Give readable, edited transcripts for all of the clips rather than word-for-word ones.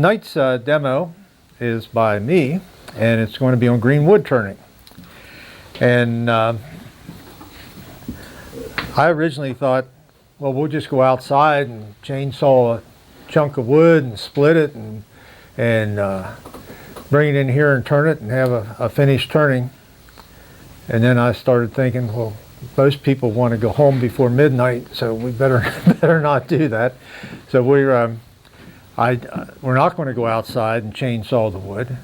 Tonight's demo is by me, and it's going to be on Greenwood Turning. And I originally thought, well, we'll just go outside and chainsaw a chunk of wood and split it and bring it in here and turn it and have a finished turning. And then I started thinking, well, most people want to go home before midnight, so we better not do that. So we're not going to go outside and chainsaw the wood,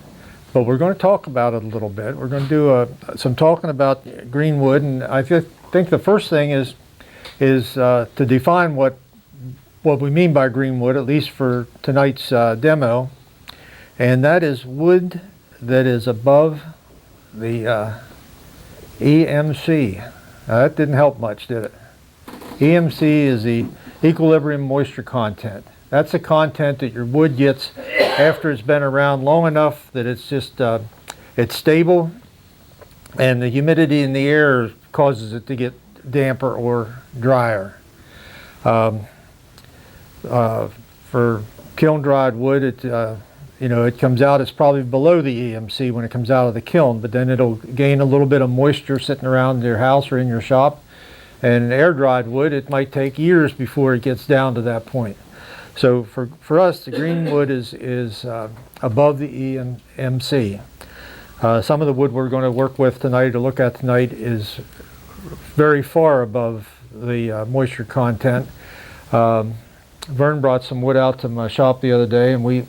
but we're going to talk about it a little bit. We're going to do some talking about greenwood, and I think the first thing is to define what we mean by greenwood, at least for tonight's demo, and that is wood that is above the EMC. That didn't help much, did it? EMC is the equilibrium moisture content. That's the content that your wood gets after it's been around long enough that it's just it's stable, and the humidity in the air causes it to get damper or drier. For kiln dried wood, it comes out, it's probably below the EMC when it comes out of the kiln, but then it'll gain a little bit of moisture sitting around your house or in your shop. And air dried wood, it might take years before it gets down to that point. So for us, the greenwood is above the EMC. Some of the wood we're going to work with tonight, or look at tonight, is very far above the moisture content. Vern brought some wood out to my shop the other day, and we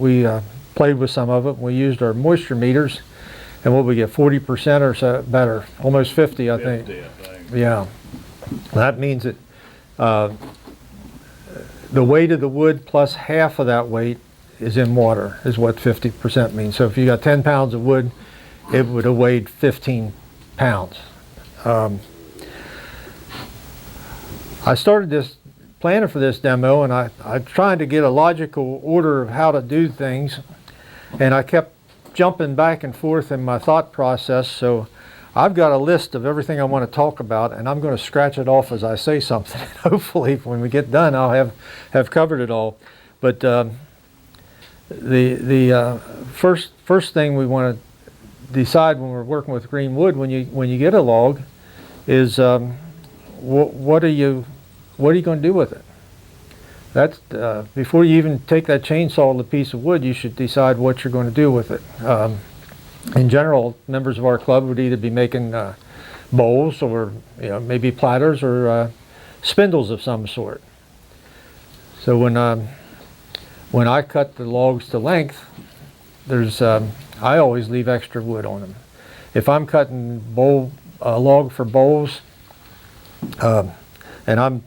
played with some of it. We used our moisture meters, and what we get, 40% or so better, almost 50, I think. 50, I think. Yeah, that means that the weight of the wood plus half of that weight is in water, is what 50% means. So if you got 10 pounds of wood, it would have weighed 15 pounds. I started this planning for this demo, and I'm trying to get a logical order of how to do things, and I kept jumping back and forth in my thought process. So I've got a list of everything I want to talk about, and I'm going to scratch it off as I say something. Hopefully when we get done I'll have covered it all. But the first thing we want to decide when we're working with green wood, when you get a log, is what are you going to do with it? That's before you even take that chainsaw to the piece of wood, you should decide what you're going to do with it. In general, members of our club would either be making bowls, or maybe platters, or spindles of some sort. So when I cut the logs to length, I always leave extra wood on them. If I'm cutting a log for bowls, and the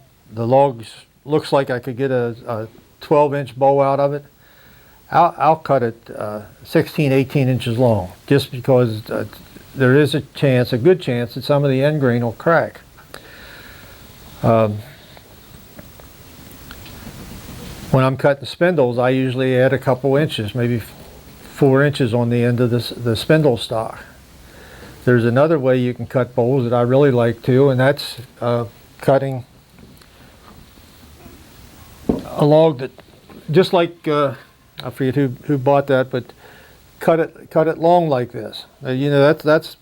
logs looks like I could get a 12-inch bow out of it, I'll cut it 16, 18 inches long, just because there is a good chance that some of the end grain will crack. When I'm cutting spindles, I usually add a couple inches, maybe 4 inches on the end of the spindle stock. There's another way you can cut bowls that I really like too, and that's cutting a log that, just like I forget who bought that, but cut it long like this. That's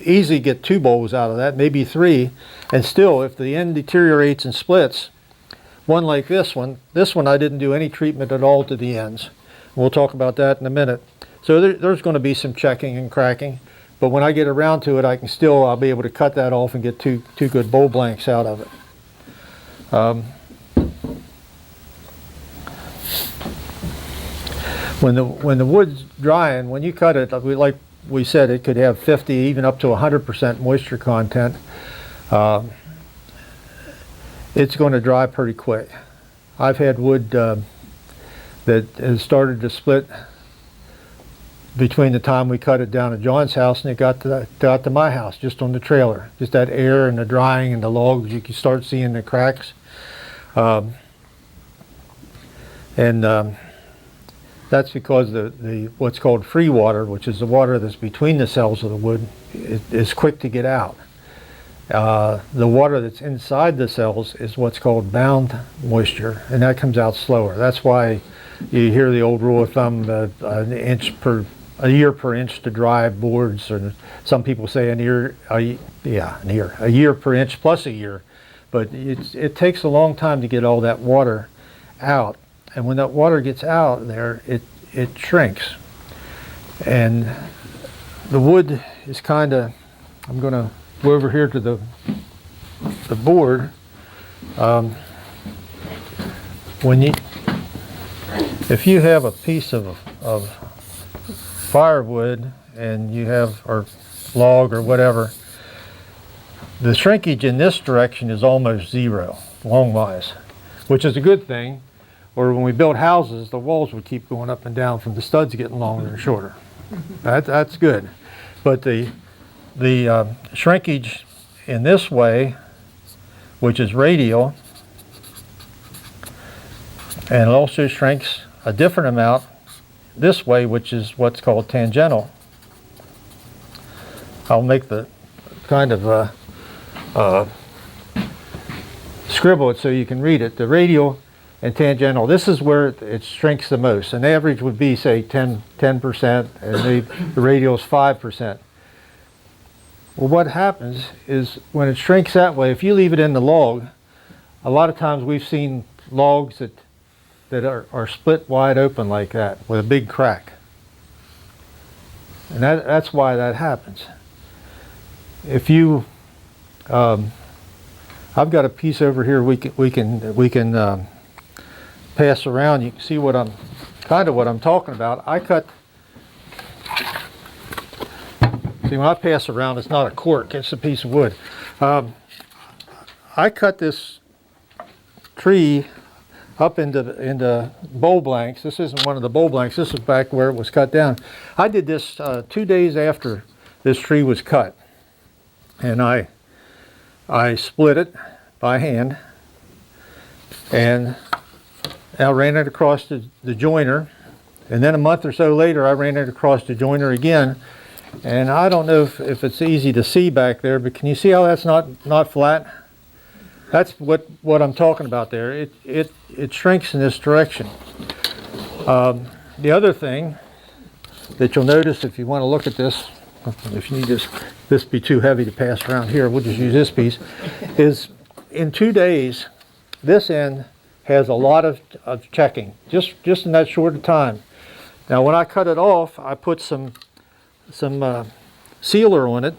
easy to get 2 bowls out of that, maybe 3, and still, if the end deteriorates and splits, one like this one I didn't do any treatment at all to the ends. We'll talk about that in a minute. So there's going to be some checking and cracking, but when I get around to it, I'll be able to cut that off and get two good bowl blanks out of it. When the wood's drying, when you cut it, like we said, it could have 50, even up to 100% moisture content. It's going to dry pretty quick. I've had wood that has started to split between the time we cut it down at John's house and it got to my house, just on the trailer. Just that air and the drying and the logs, you can start seeing the cracks. That's because the what's called free water, which is the water that's between the cells of the wood, is quick to get out. The water that's inside the cells is what's called bound moisture, and that comes out slower. That's why you hear the old rule of thumb, a year per inch to dry boards, or some people say a year per inch plus a year. But it takes a long time to get all that water out. And when that water gets out there, it shrinks. And the wood is kind of, I'm going to go over here to the board. If you have a piece of firewood and you have, or log or whatever, the shrinkage in this direction is almost zero, long-wise, which is a good thing. Or when we built houses, the walls would keep going up and down from the studs getting longer and shorter. That's good. But the shrinkage in this way, which is radial, and it also shrinks a different amount this way, which is what's called tangential. I'll make the kind of scribble it so you can read it. The radial and tangential, this is where it shrinks the most. An average would be, say, 10%, and the radial is 5%. Well, what happens is when it shrinks that way, if you leave it in the log, a lot of times we've seen logs that are split wide open like that with a big crack. And that's why that happens. If you, I've got a piece over here we can pass around. You can see what I'm talking about. See, when I pass around, it's not a cork, it's a piece of wood. I cut this tree up into bowl blanks. This isn't one of the bowl blanks. This is back where it was cut down. I did this 2 days after this tree was cut. And I split it by hand. And I ran it across the joiner. And then a month or so later, I ran it across the joiner again. And I don't know if it's easy to see back there, but can you see how that's not flat? That's what I'm talking about there. It shrinks in this direction. The other thing that you'll notice if you want to look at this, if you need this be too heavy to pass around here, we'll just use this piece, is in 2 days, this end has a lot of checking, just in that short of time. Now when I cut it off, I put some sealer on it,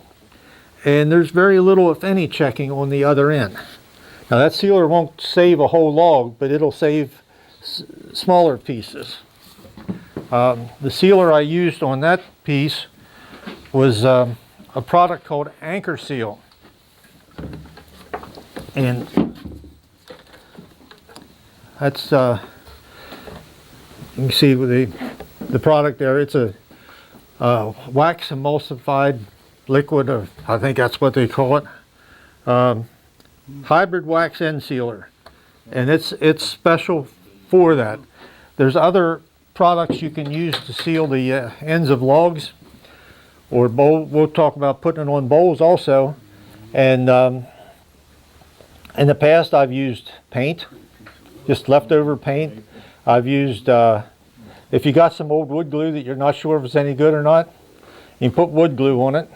and there's very little, if any, checking on the other end. Now that sealer won't save a whole log, but it'll save smaller pieces. The sealer I used on that piece was a product called Anchor Seal. And that's, you can see with the product there, it's a wax emulsified liquid, or I think that's what they call it. Hybrid wax end sealer, and it's special for that. There's other products you can use to seal the ends of logs or bowl. We'll talk about putting it on bowls also. And in the past, I've used paint, just leftover paint. I've used, if you got some old wood glue that you're not sure if it's any good or not, you can put wood glue on it.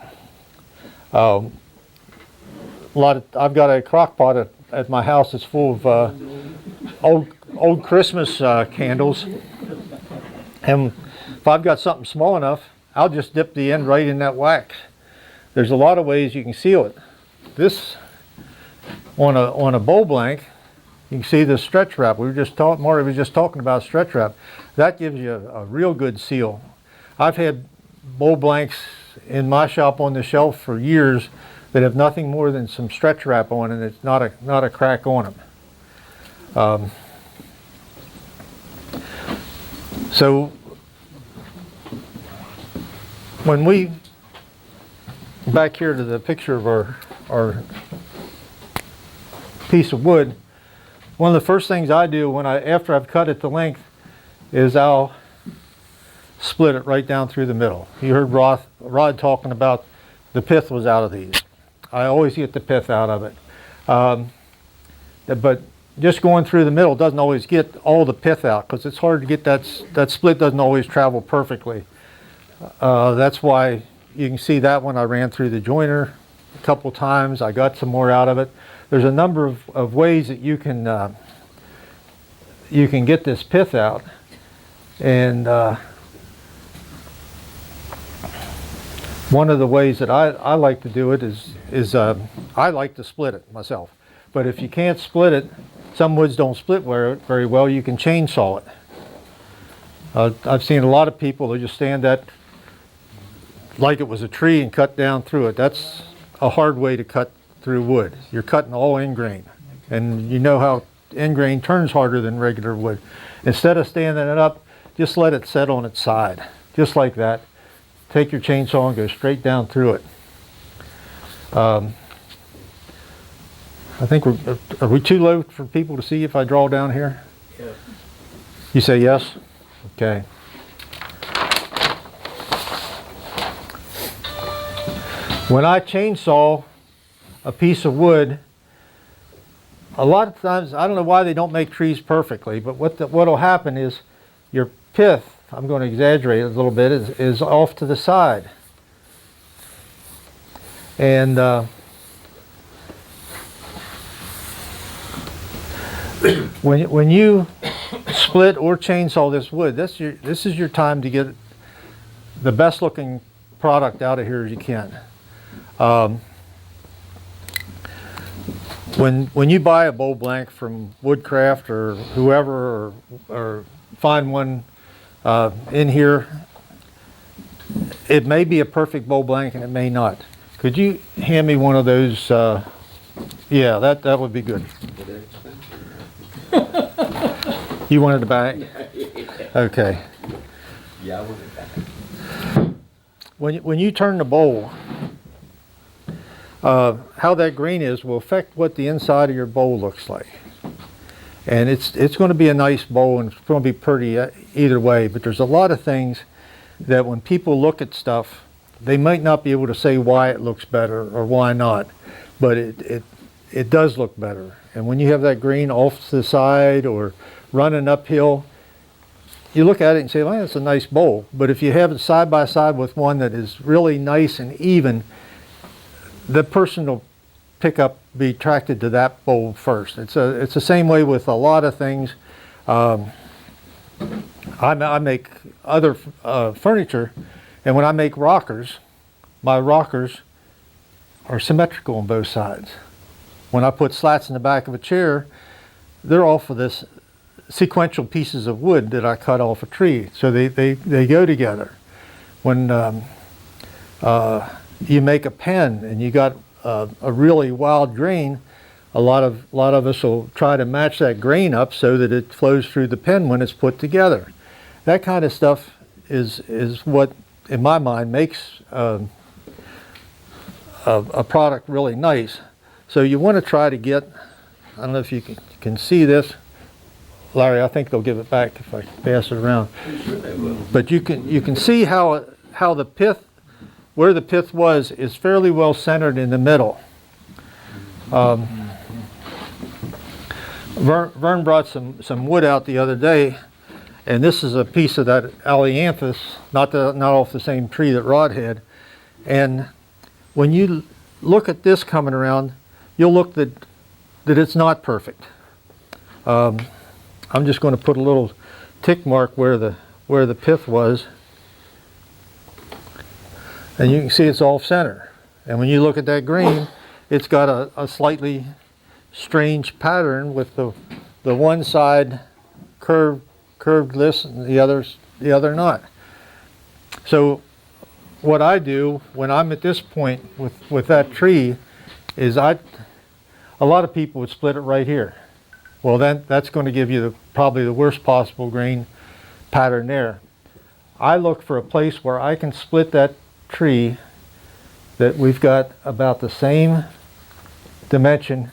I've got a crock pot at my house that's full of old Christmas candles, and if I've got something small enough, I'll just dip the end right in that wax. There's a lot of ways you can seal it. This on a bowl blank, you can see the stretch wrap. Marty was just talking about stretch wrap. That gives you a real good seal. I've had bowl blanks in my shop on the shelf for years that have nothing more than some stretch wrap on it, and it's not a crack on them. So when we back here to the picture of our piece of wood, one of the first things I do after I've cut it to length is I'll split it right down through the middle. You heard Rod talking about the pith was out of these. I always get the pith out of it. But just going through the middle doesn't always get all the pith out, because it's hard to get that split doesn't always travel perfectly. That's why you can see that one I ran through the joiner a couple times. I got some more out of it. There's a number of ways that you can get this pith out, and one of the ways that I like to do it is I like to split it myself. But if you can't split it, some woods don't split very well, you can chainsaw it. I've seen a lot of people that just stand that like it was a tree and cut down through it. That's a hard way to cut through wood. You're cutting all end grain. And you know how end grain turns harder than regular wood. Instead of standing it up, just let it set on its side. Just like that. Take your chainsaw and go straight down through it. I think are we too low for people to see if I draw down here? Yeah. You say yes? Okay. When I chainsaw a piece of wood, a lot of times, I don't know why they don't make trees perfectly, but what'll happen is your pith, I'm going to exaggerate it a little bit, is off to the side. And when you split or chainsaw this wood, this is your time to get the best looking product out of here as you can. When you buy a bowl blank from Woodcraft or whoever, or find one in here, it may be a perfect bowl blank and it may not. Could you hand me one of those? Yeah, that would be good. You wanted the bag? Okay. Yeah, I want it back. When you turn the bowl, how that grain is will affect what the inside of your bowl looks like. And it's going to be a nice bowl, and it's going to be pretty either way, but there's a lot of things that when people look at stuff, they might not be able to say why it looks better or why not, but it does look better. And when you have that grain off to the side or running uphill, you look at it and say, well, that's a nice bowl. But if you have it side by side with one that is really nice and even, the person will be attracted to that bowl first. It's the same way with a lot of things. I make other furniture, and when I make rockers, my rockers are symmetrical on both sides. When I put slats in the back of a chair, they're off of this sequential pieces of wood that I cut off a tree, so they go together. When you make a pen and you got a really wild grain, a lot of us will try to match that grain up so that it flows through the pen when it's put together. That kind of stuff is what, in my mind, makes a product really nice. So you want to try to get, I don't know if you can see this, Larry. I think they'll give it back if I pass it around. Sure they will. But you can see how the pith, where the pith was, is fairly well centered in the middle. Vern brought some wood out the other day, and this is a piece of that Allianthus, not off the same tree that Rod had. And when you look at this coming around, you'll look that it's not perfect. I'm just going to put a little tick mark where the pith was, and you can see it's off center. And when you look at that grain, it's got a slightly strange pattern with the one side curved this and the other not. So what I do when I'm at this point with that tree is a lot of people would split it right here. Well, then that's going to give you probably the worst possible grain pattern there. I look for a place where I can split that tree that we've got about the same dimension.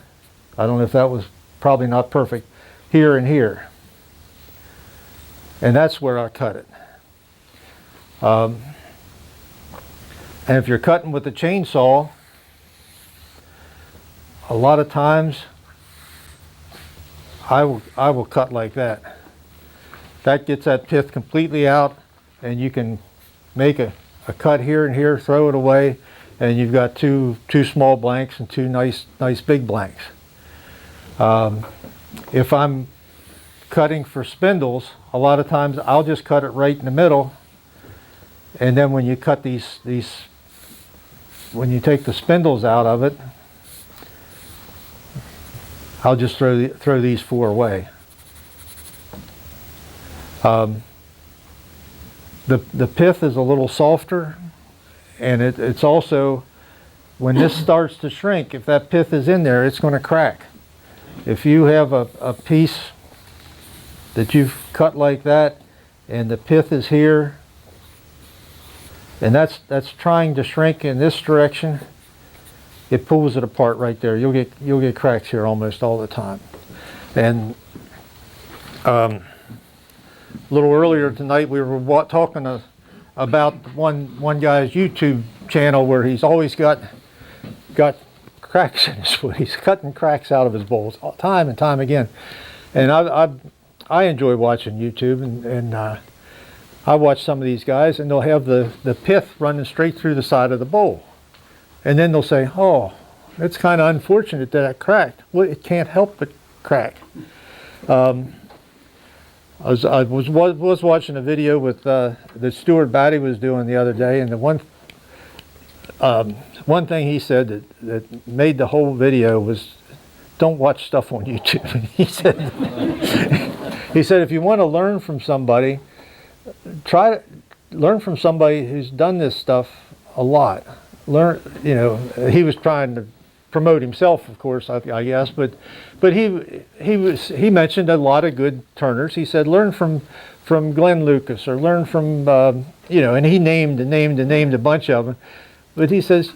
I don't know if that was probably not perfect, here and here. And that's where I cut it. And if you're cutting with a chainsaw, a lot of times I will cut like that. That gets that pith completely out, and you can make a cut here and here, throw it away, and you've got two small blanks and two nice big blanks. If I'm cutting for spindles, a lot of times I'll just cut it right in the middle, and then when you cut these when you take the spindles out of it, I'll just throw these 4 away. The pith is a little softer, and it's also, when this starts to shrink, if that pith is in there, it's going to crack. If you have a piece that you've cut like that, and the pith is here, and that's trying to shrink in this direction, it pulls it apart right there. You'll get cracks here almost all the time. And a little earlier tonight we were talking about one guy's YouTube channel where he's always got cracks in his wood. He's cutting cracks out of his bowls time and time again. And I enjoy watching YouTube, and I watch some of these guys, and they'll have the pith running straight through the side of the bowl. And then they'll say, oh, it's kind of unfortunate that it cracked. Well, it can't help but crack. I was watching a video with that Stuart Batty was doing the other day, and the one thing he said that made the whole video was, don't watch stuff on YouTube. He said if you want to learn from somebody, try to learn from somebody who's done this stuff a lot. He was trying to promote himself, of course, I guess, but he mentioned a lot of good turners. He said learn from Glenn Lucas, or learn from and he named a bunch of them. But he says,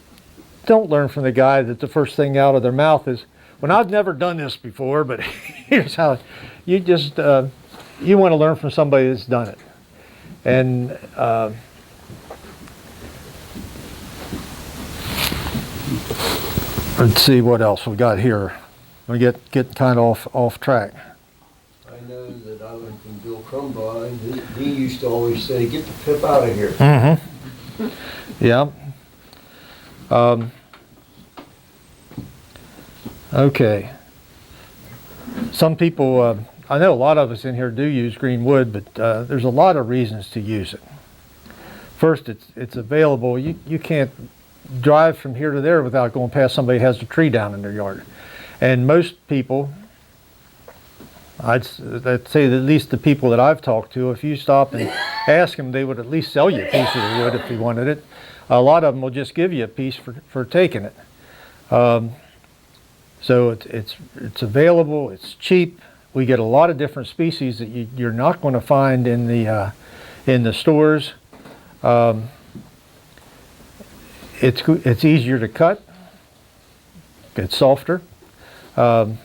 don't learn from the guy that the first thing out of their mouth is, well, I've never done this before, but here's how. You just you want to learn from somebody that's done it. And let's see what else we got here. We get kind of off track. I know that I learned from Bill Crumbaugh, and he used to always say, get the pip out of here. Mm-hmm. Yeah. Okay. Some people, I know a lot of us in here do use green wood, but there's a lot of reasons to use it. First, it's available. You can't drive from here to there without going past somebody who has a tree down in their yard. And most people, I'd say that at least the people that I've talked to, if you stop and ask them, they would at least sell you a piece of the wood if you wanted it. A lot of them will just give you a piece for taking it. So it's available, it's cheap. We get a lot of different species that you're not going to find in the stores. It's easier to cut. It's softer, and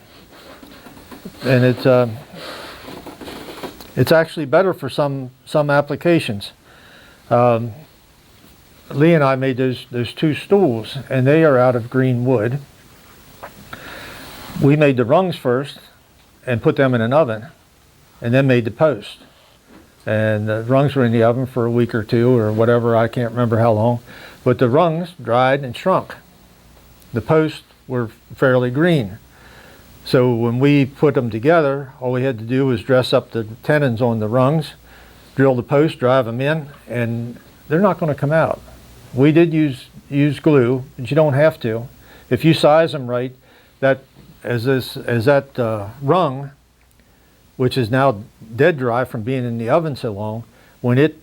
it's actually better for some applications. Lee and I made those 2 stools, and they are out of green wood. We made the rungs first and put them in an oven, and then made the post. And the rungs were in the oven for a week or 2 or whatever, I can't remember how long. But the rungs dried and shrunk. The posts were fairly green. So when we put them together, all we had to do was dress up the tenons on the rungs, drill the post, drive them in, and they're not going to come out. We did use glue, but you don't have to. If you size them right, that rung, which is now dead dry from being in the oven so long, when it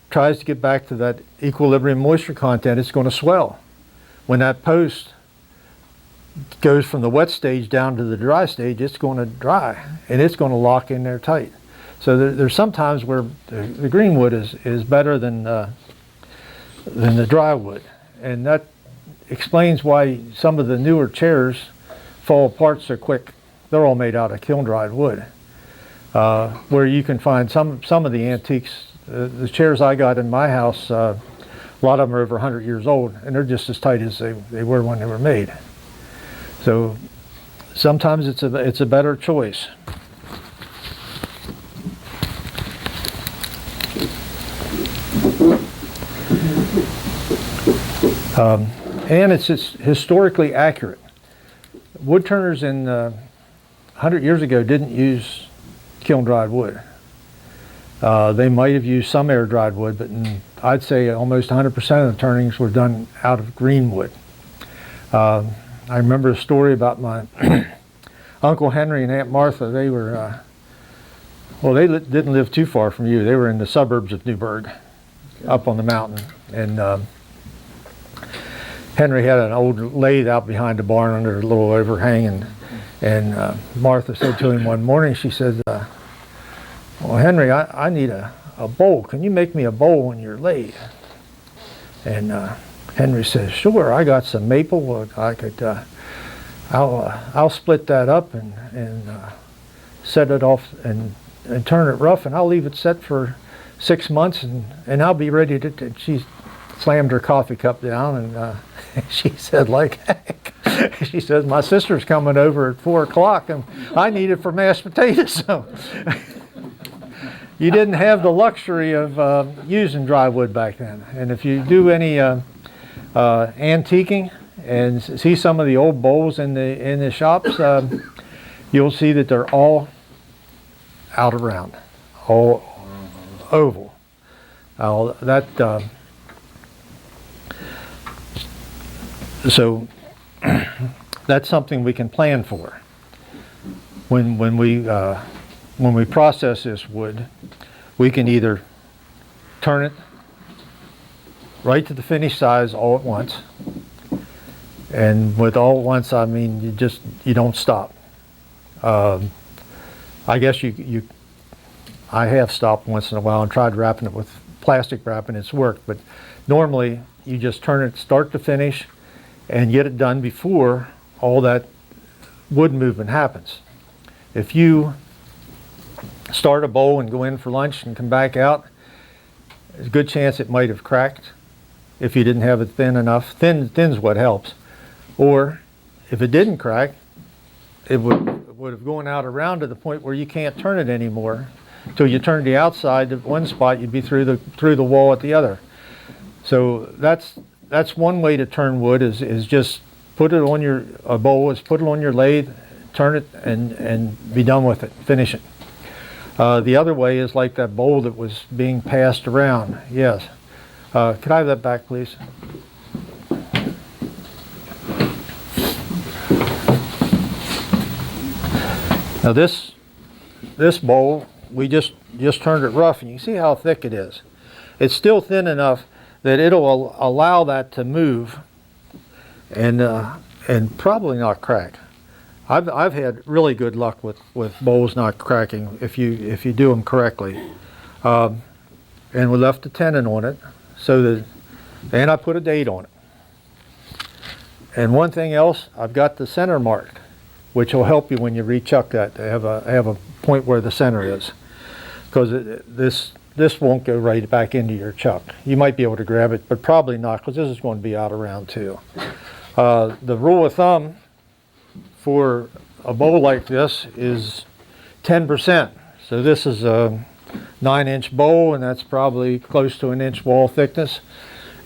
tries to get back to that equilibrium moisture content, it's going to swell. When that post goes from the wet stage down to the dry stage, it's going to dry, and it's going to lock in there tight. So there's some times where the green wood is better than the dry wood, and that explains why some of the newer chairs fall apart so quick. They're all made out of kiln dried wood. Where you can find some of the antiques, the chairs I got in my house, a lot of them are over 100 years old, and they're just as tight as they were when they were made. So sometimes it's a better choice. And it's historically accurate. Wood turners in 100 years ago didn't use kiln-dried wood. They might have used some air-dried wood, but I'd say almost 100% of the turnings were done out of greenwood. I remember a story about my Uncle Henry and Aunt Martha. They were, well, they didn't live too far from you. They were in the suburbs of Newburgh, up on the mountain. And Henry had an old lathe out behind the barn under a little overhang, and Martha said to him one morning, she said, well, Henry, I need a bowl. Can you make me a bowl on your lathe? And Henry says, sure, I got some maple. I could, I'll split that up and set it off and turn it rough, and I'll leave it set for 6 months, and I'll be ready to. She slammed her coffee cup down, and she said, like heck. She says, my sister's coming over at 4 o'clock, and I need it for mashed potatoes. So you didn't have the luxury of using dry wood back then. And if you do any antiquing and see some of the old bowls in the shops, you'll see that they're all out around, all oval. So that's something we can plan for. When we process this wood, we can either turn it right to the finished size all at once, and with all at once I mean you don't stop. I guess I have stopped once in a while and tried wrapping it with plastic wrap, and it's worked, but normally you just turn it start to finish and get it done before all that wood movement happens. If you start a bowl and go in for lunch and come back out, there's a good chance it might have cracked if you didn't have it thin enough. Thin's what helps. Or if it didn't crack, it would have gone out around to the point where you can't turn it anymore. Till you turn the outside at one spot, you'd be through the wall at the other. So that's one way to turn wood is just put it on a bowl, put it on your lathe, turn it and be done with it, finish it. The other way is like that bowl that was being passed around. Yes. Could I have that back, please? Now this bowl, we just turned it rough, and you can see how thick it is. It's still thin enough that it'll allow that to move and probably not crack. I've had really good luck with bowls not cracking if you do them correctly. And we left the tenon on it, and I put a date on it. And one thing else, I've got the center mark, which will help you when you rechuck that to have a point where the center is, because this won't go right back into your chuck. You might be able to grab it, but probably not, because this is going to be out around too. The rule of thumb for a bowl like this is 10%. So this is a 9-inch bowl, and that's probably close to an inch wall thickness.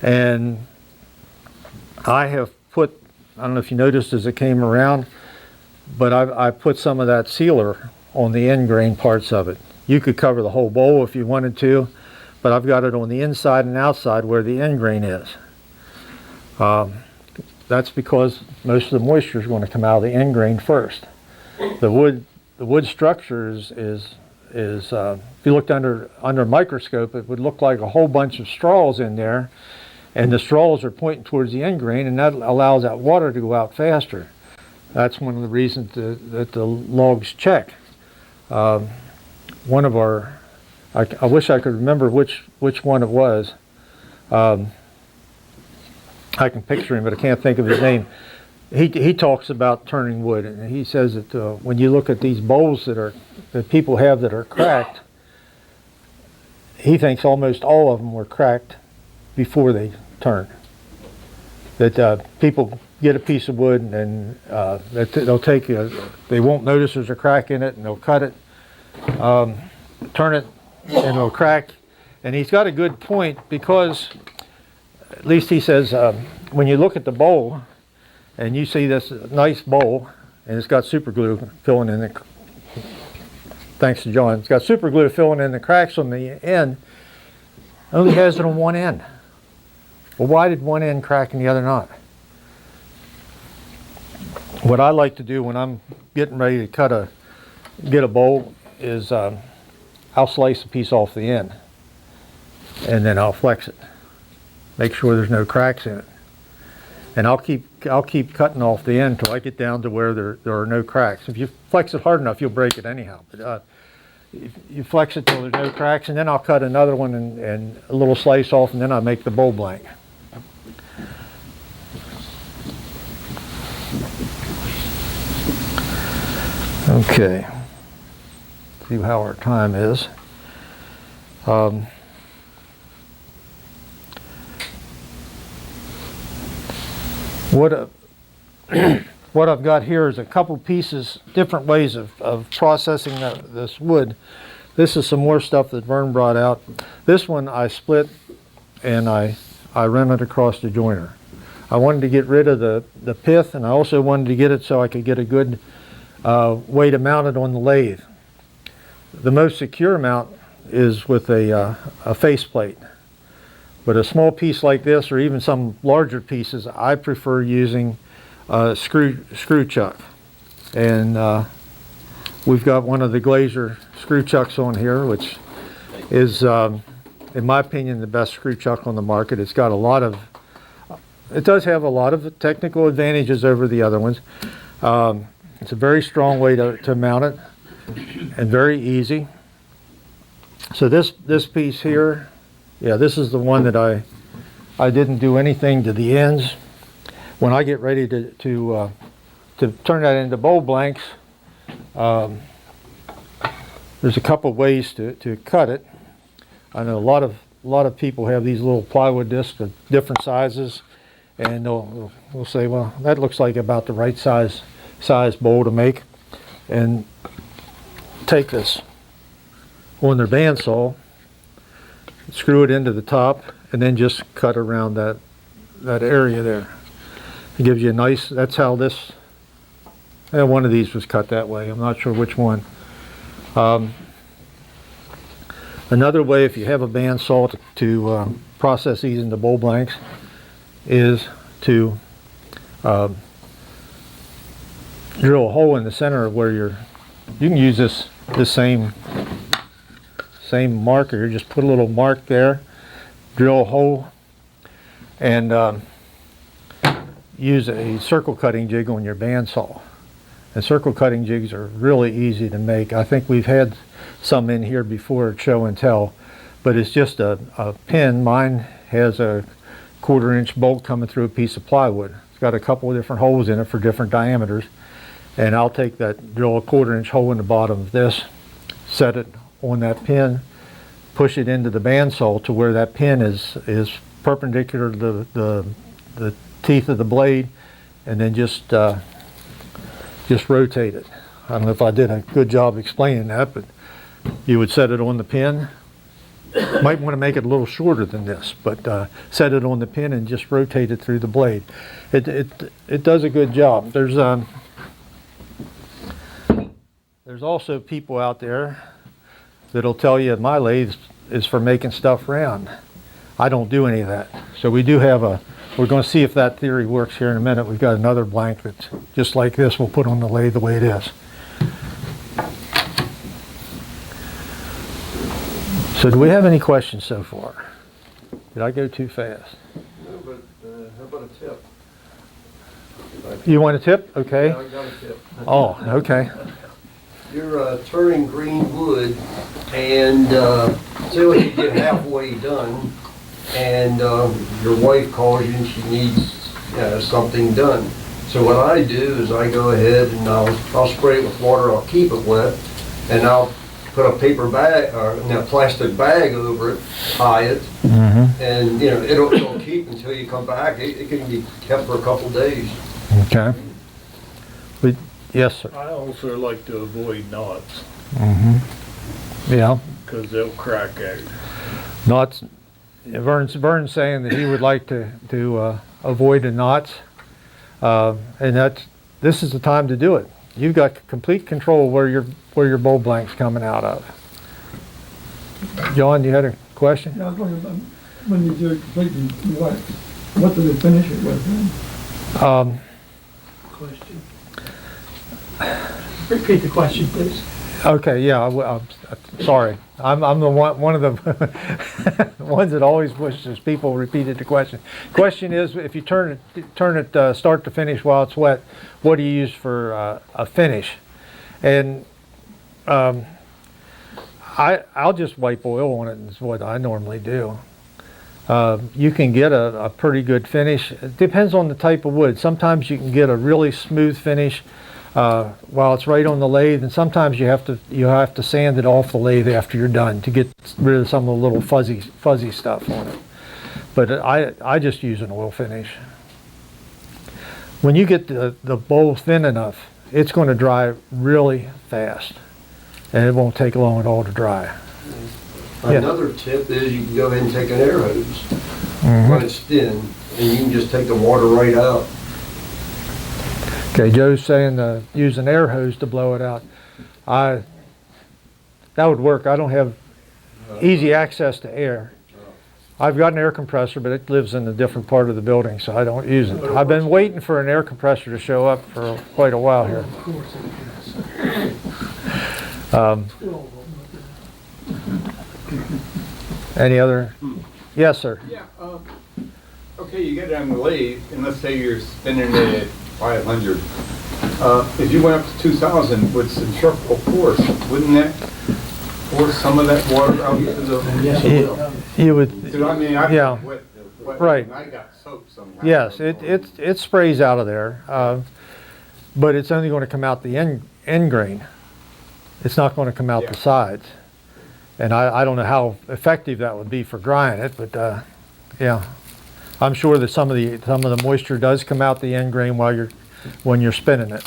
And I have put, I don't know if you noticed as it came around, but I put some of that sealer on the end grain parts of it. You could cover the whole bowl if you wanted to, but I've got it on the inside and outside where the end grain is. That's because most of the moisture is going to come out of the end grain first. The wood structure is if you looked under a microscope, it would look like a whole bunch of straws in there, and the straws are pointing towards the end grain, and that allows that water to go out faster. That's one of the reasons that the logs check. One of our, I wish I could remember which one it was. I can picture him, but I can't think of his name. He talks about turning wood, and he says that when you look at these bowls that people have that are cracked, he thinks almost all of them were cracked before they turn. That people get a piece of wood and they'll take they won't notice there's a crack in it, and they'll cut it, turn it, and it'll crack. And he's got a good point, because at least he says, when you look at the bowl and you see this nice bowl and it's got super glue filling in the, thanks to John, it's got super glue filling in the cracks on the end, only has it on one end. Well, why did one end crack and the other not? What I like to do when I'm getting ready to get a bowl is I'll slice a piece off the end and then I'll flex it. Make sure there's no cracks in it. And I'll keep cutting off the end until I get down to where there are no cracks. If you flex it hard enough, you'll break it anyhow. But you flex it till there's no cracks, and then I'll cut another one and a little slice off, and then I make the bowl blank. Okay. See how our time is. What I've got here is a couple pieces, different ways of processing this wood. This is some more stuff that Vern brought out. This one I split and I ran it across the joiner. I wanted to get rid of the pith, and I also wanted to get it so I could get a good way to mount it on the lathe. The most secure mount is with a faceplate. But a small piece like this, or even some larger pieces, I prefer using screw chuck. And we've got one of the Glazier screw chucks on here, which is, in my opinion, the best screw chuck on the market. It's got it does have a lot of technical advantages over the other ones. It's a very strong way to mount it, and very easy. So this piece here, yeah, this is the one that I didn't do anything to the ends. When I get ready to turn that into bowl blanks, there's a couple ways to cut it. I know a lot of people have these little plywood discs of different sizes, and they'll say, well, that looks like about the right size bowl to make, and take this on their bandsaw, screw it into the top, and then just cut around that area there. It gives you a nice, that's how this, one of these was cut that way. I'm not sure which one. Another way, if you have a bandsaw to process these into bowl blanks, is to drill a hole in the center of where you can use this same marker. Just put a little mark there, drill a hole, and use a circle cutting jig on your bandsaw. And circle cutting jigs are really easy to make. I think we've had some in here before at show and tell, but it's just a pin. Mine has a 1/4 inch bolt coming through a piece of plywood. It's got a couple of different holes in it for different diameters, and I'll take that, drill a 1/4 inch hole in the bottom of this, set it on that pin, push it into the bandsaw to where that pin is perpendicular to the teeth of the blade, and then just rotate it. I don't know if I did a good job explaining that, but you would set it on the pin. Might want to make it a little shorter than this, but set it on the pin and just rotate it through the blade. It does a good job. There's also people out there that'll tell you my lathe is for making stuff round. I don't do any of that. So we do have we're going to see if that theory works here in a minute. We've got another blank that's just like this. We'll put on the lathe the way it is. So do we have any questions so far? Did I go too fast? No, but how about a tip? You want a tip? Okay. Yeah, I got a tip. Oh, okay. You're turning green wood, and say like you get halfway done, and your wife calls you and she needs something done. So what I do is I go ahead and I'll spray it with water. I'll keep it wet, and I'll put a paper bag or a plastic bag over it, tie it, and it'll keep until you come back. It can be kept for a couple days. Okay. Yes, sir. I also like to avoid knots Yeah. because they'll crack out. Knots. Vern's saying that he would like to avoid the knots, and this is the time to do it. You've got complete control where your bowl blank's coming out of. John, you had a question? Yeah, I was wondering, when you do it completely what do they finish it with then? Question. Repeat the question, please. Okay, yeah, I'm sorry. I'm the one of the ones that always wishes people repeated the question. Question is, if you turn it start to finish while it's wet, what do you use for a finish? And I'll just wipe oil on it, is what I normally do. You can get a pretty good finish. It depends on the type of wood. Sometimes you can get a really smooth finish while it's right on the lathe, and sometimes you have to sand it off the lathe after you're done to get rid of some of the little fuzzy stuff on it. But I just use an oil finish. When you get the bowl thin enough, it's going to dry really fast, and it won't take long at all to dry. Another tip is you can go ahead and take an air hose when it's thin, and you can just take the water right out. Okay, Joe's saying use an air hose to blow it out. That would work. I don't have easy access to air. I've got an air compressor, but it lives in a different part of the building, so I don't use it. I've been waiting for an air compressor to show up for quite a while here. Of course it has. Any other? Yes, sir. Yeah, okay, you get it on the lathe, and let's say you're spinning it at 500. If you went up to 2,000 with centrifugal force, wouldn't that force some of that water out into the... Yes, it will. You would. So, I mean, Yeah. Right. I got soaked somehow. Yes, it sprays out of there, but it's only going to come out the end grain. It's not going to come out the sides. And I don't know how effective that would be for drying it, but yeah, I'm sure that some of the moisture does come out the end grain when you're spinning it.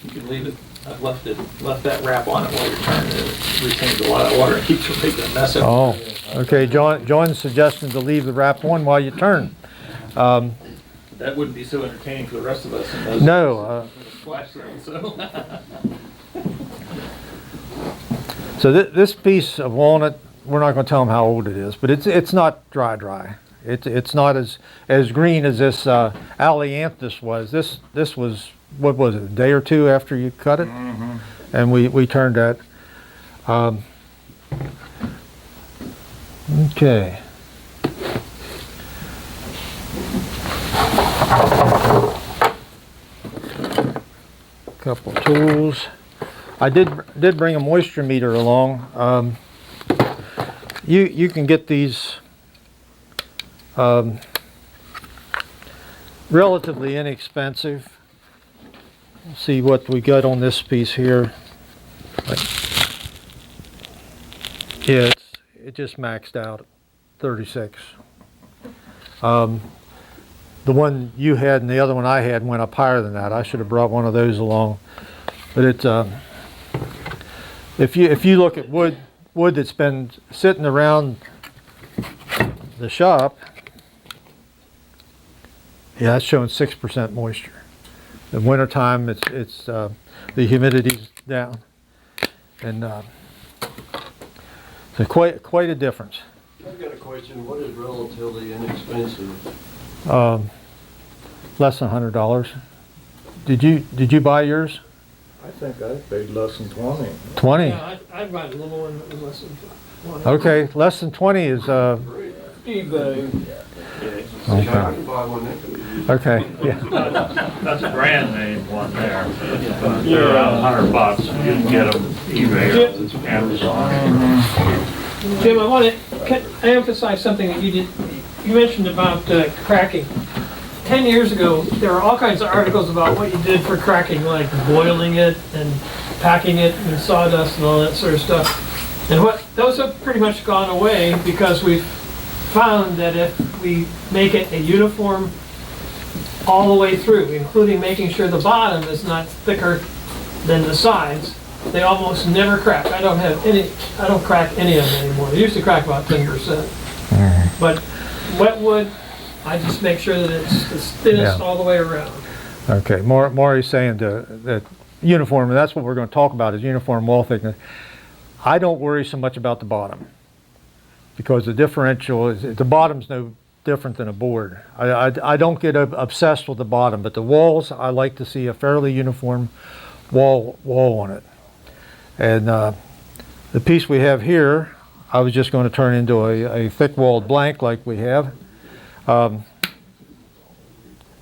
You can leave it. I've left that wrap on it while you're turning it. It retains a lot of water and keeps from making a mess of it. Oh, okay. John's suggesting to leave the wrap on while you turn. That wouldn't be so entertaining for the rest of us. And No. Splash zone, so. So this piece of walnut, we're not going to tell them how old it is, but it's not dry. It's not as green as this Allianthus was. This was, what was it, a day or two after you cut it? Mm-hmm. And we turned that. Okay. Couple tools. I did bring a moisture meter along. You can get these relatively inexpensive. Let's see what we got on this piece here. Yeah, it just maxed out at 36. The one you had and the other one I had went up higher than that. I should have brought one of those along. But it's if you look at wood that's been sitting around the shop, yeah, it's showing 6% moisture. In wintertime, it's the humidity's down, and so quite a difference. I've got a question. What is relatively inexpensive? Less than $100. Did you buy yours? I think I paid less than 20. 20. Yeah, I'd buy a little one that was less than 20. Okay, less than 20 is eBay. I can buy one that could be used. okay. Yeah. That's a brand name one there. They're around $100. You can get them eBay or Amazon. Jim, I want to emphasize something that you did. You mentioned about cracking. 10 years ago, there were all kinds of articles about what you did for cracking, like boiling it and packing it in sawdust and all that sort of stuff. And those have pretty much gone away because we've found that if we make it a uniform all the way through, including making sure the bottom is not thicker than the sides, they almost never crack. I don't crack any of them anymore. They used to crack about 10%. But wet wood, I just make sure that it's the thinnest Yeah. all the way around. Okay, Maury's saying that uniform, and that's what we're going to talk about, is uniform wall thickness. I don't worry so much about the bottom, because the differential is, the bottom's no different than a board. I don't get obsessed with the bottom, but the walls, I like to see a fairly uniform wall on it. And the piece we have here, I was just going to turn into a thick-walled blank like we have.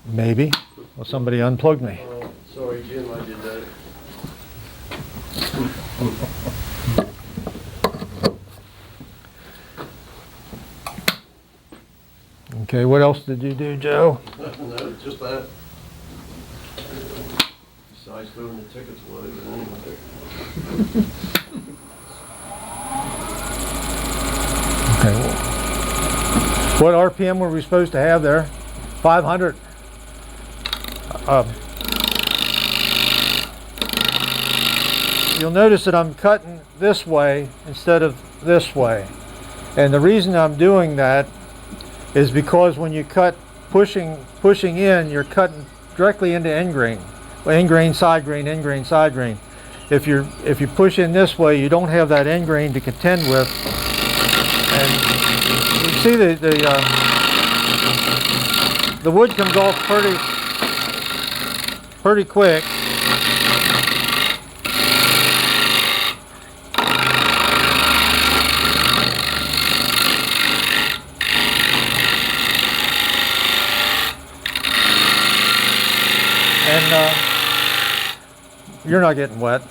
Maybe. Well, somebody unplugged me. Sorry, Jim, I did that. Okay, what else did you do, Joe? No, just that. Besides throwing the tickets away, but anyway. Okay. What RPM were we supposed to have there? 500. You'll notice that I'm cutting this way instead of this way. And the reason I'm doing that is because when you cut pushing in, you're cutting directly into end grain. End grain, side grain, end grain, side grain. If you push in this way, you don't have that end grain to contend with. And you can see the wood comes off pretty quick. And you're not getting wet.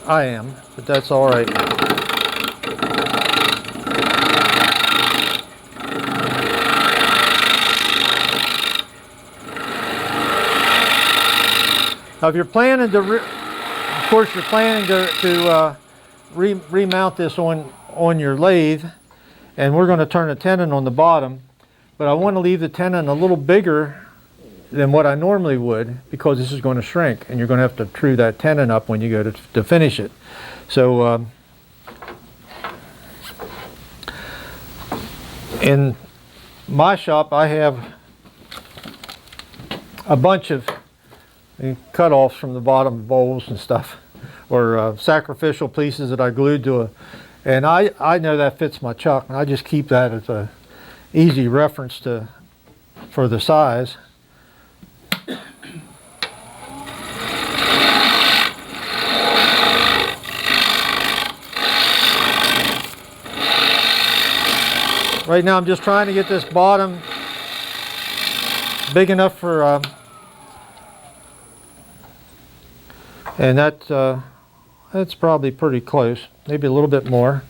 I am, but that's all right. Now, if you're planning to, of course, you're planning to remount this on your lathe, and we're going to turn a tenon on the bottom, but I want to leave the tenon a little bigger than what I normally would, because this is going to shrink, and you're going to have to true that tenon up when you go to finish it. So in my shop, I have a bunch of cut-offs from the bottom bowls and stuff, or sacrificial pieces that I glued to and I know that fits my chuck, and I just keep that as a easy reference for the size. Right now I'm just trying to get this bottom big enough for, and that's probably pretty close, maybe a little bit more.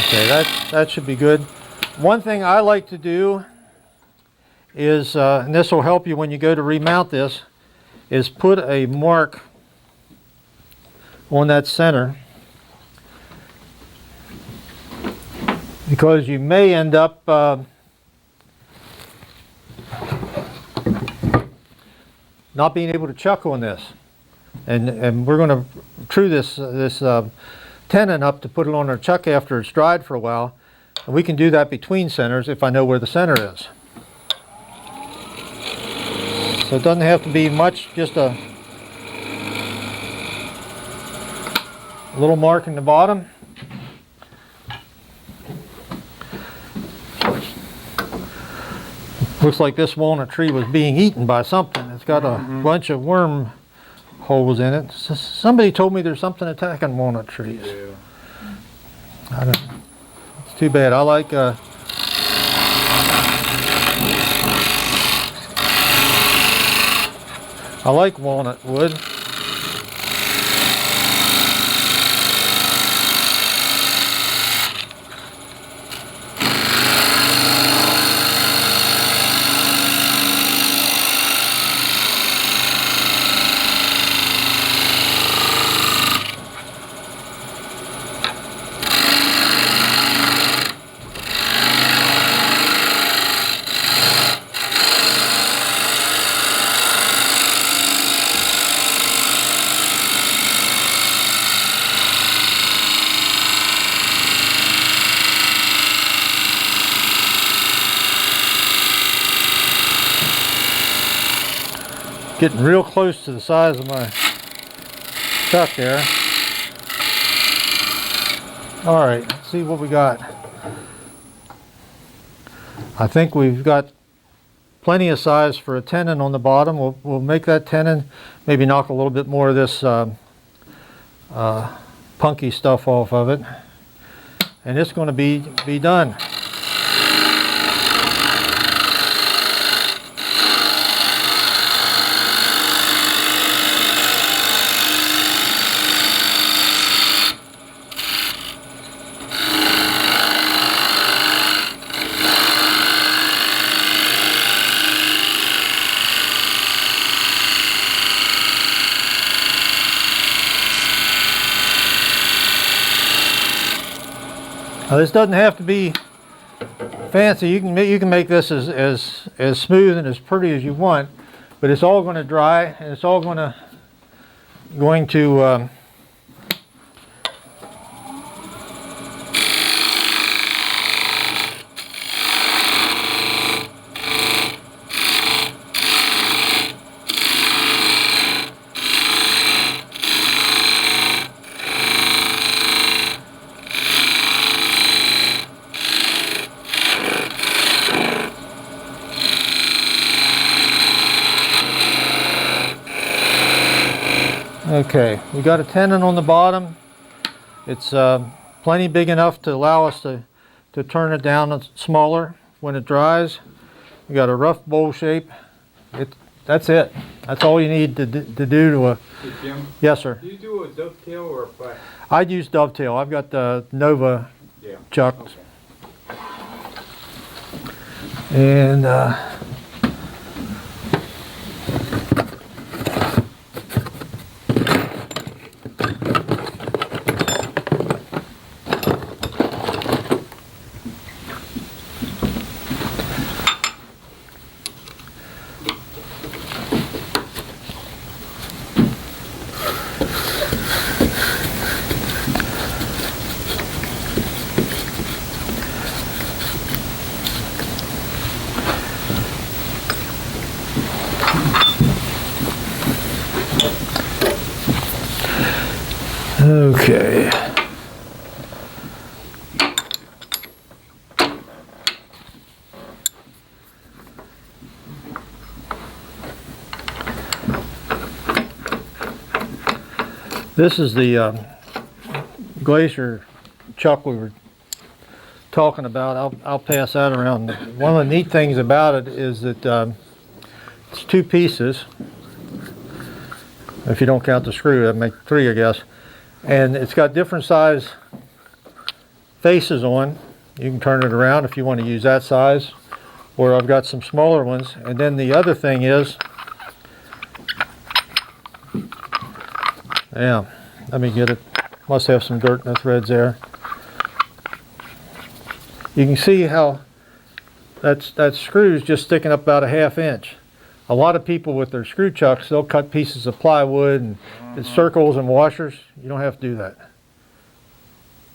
Okay, that should be good. One thing I like to do is, and this will help you when you go to remount this, is put a mark on that center, because you may end up not being able to chuck on this, and we're going to true this tenon up to put it on our chuck after it's dried for a while, and we can do that between centers if I know where the center is. So it doesn't have to be much, just a little mark in the bottom. Looks like this walnut tree was being eaten by something. It's got a bunch of worm holes in it. Somebody told me there's something attacking walnut trees. I don't, it's too bad. I like walnut wood. Getting real close to the size of my chuck there. All right, let's see what we got. I think we've got plenty of size for a tenon on the bottom. We'll make that tenon, maybe knock a little bit more of this punky stuff off of it, and it's going to be done. Now, this doesn't have to be fancy. You can make this as smooth and as pretty as you want, but it's all going to dry and it's all going to Okay, we got a tenon on the bottom. It's plenty big enough to allow us to turn it down smaller when it dries. We got a rough bowl shape. That's it. That's all you need to do to a... Hey, Jim, Yes, sir. do you do a dovetail or a flat? I'd use dovetail. I've got the Nova Yeah. chuck. Okay. And okay. This is the glacier chuck we were talking about. I'll pass that around. One of the neat things about it is that it's two pieces. If you don't count the screw, that'd make three, I guess. And it's got different size faces on. You can turn it around if you want to use that size, or I've got some smaller ones. And then the other thing is, yeah, let me get it. Must have some dirt in the threads there. You can see how that screw is just sticking up about a ½ inch. A lot of people with their screw chucks, they'll cut pieces of plywood and circles and washers. You don't have to do that.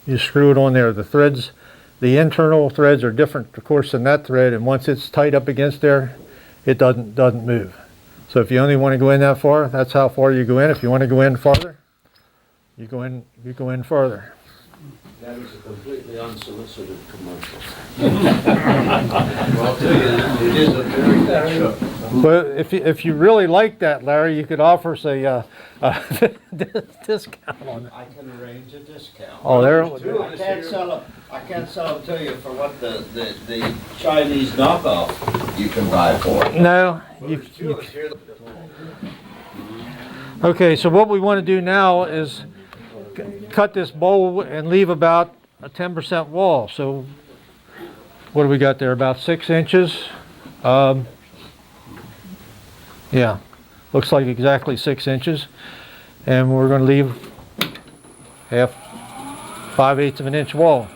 You screw it on there. The threads, the internal threads are different, of course, than that thread, and once it's tight up against there, it doesn't move. So if you only want to go in that far, that's how far you go in. If you want to go in farther, you go in further. That is a completely unsolicited commercial. Well, I'll tell you, it is a very good chuck. But if you really like that, Larry, you could offer us a discount on it. I can arrange a discount. Oh, there. I can't sell them to you for what the Chinese knockoff you can buy for. No. Okay, so what we want to do now is cut this bowl and leave about a 10% wall. So what do we got there? About 6 inches. Yeah, looks like exactly 6 inches. And we're going to leave 5/8 of an inch wall.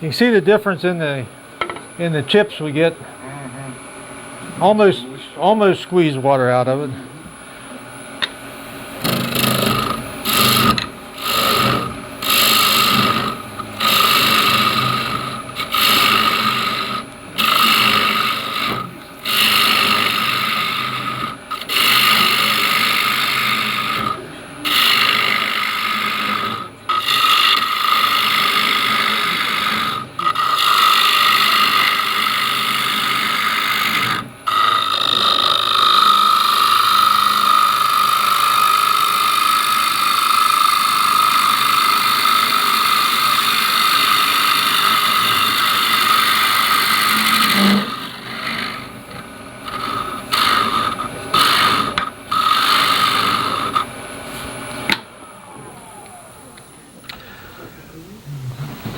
You can see the difference in the chips we get. Almost squeeze water out of it.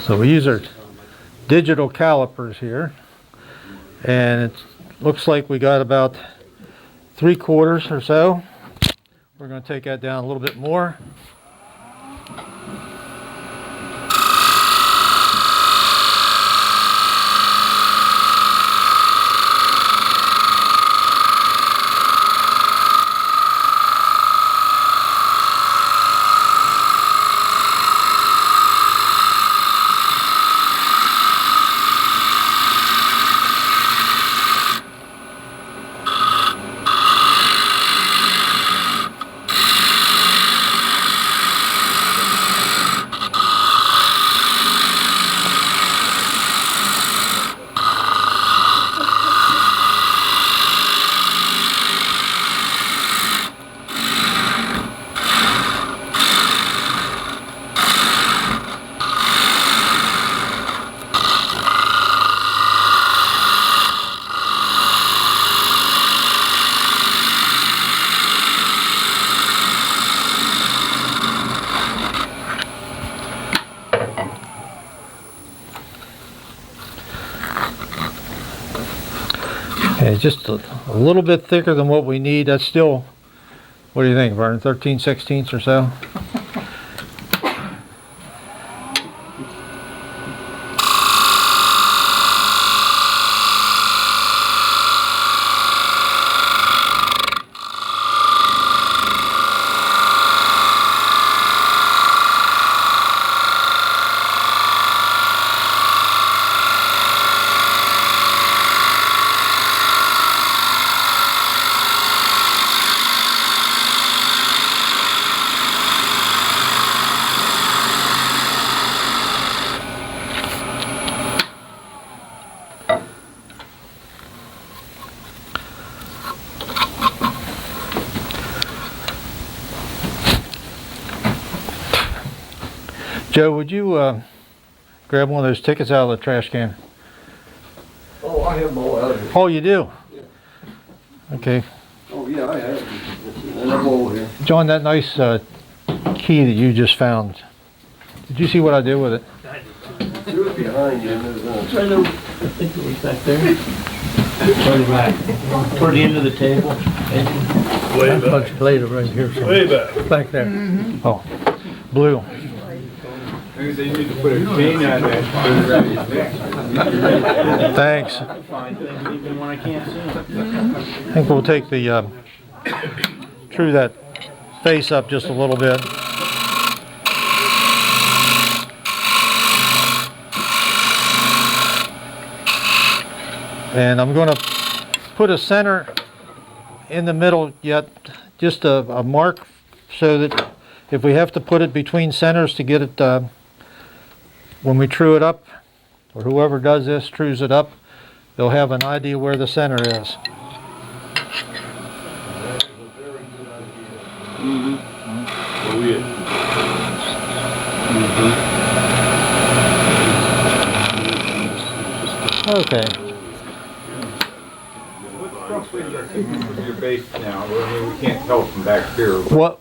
So we use our digital calipers here, and it looks like we got about 3/4 or so. We're going to take that down a little bit more. Okay, just a little bit thicker than what we need. That's still, what do you think, Vern? 13/16 or so? Joe, would you grab one of those tickets out of the trash can? Oh, I have them all out of here. Oh, you do? Okay. Oh, yeah, I have them. And I'm over here. John, that nice key that you just found, did you see what I did with it? Threw it behind you and there's I think it was back there. Toward the back. Toward the end of the table. Way back. Later, right here. Way back. Back there. Oh, blue. Maybe they need to put a chain on that. Thanks. Even when I can't see it. I think we'll take the, true that face up just a little bit. And I'm going to put a center in the middle yet, just a mark so that if we have to put it between centers to get it, when we true it up, or whoever does this trues it up, they'll have an idea where the center is. Okay. What's roughly your base now? I mean, we can't tell from back here. What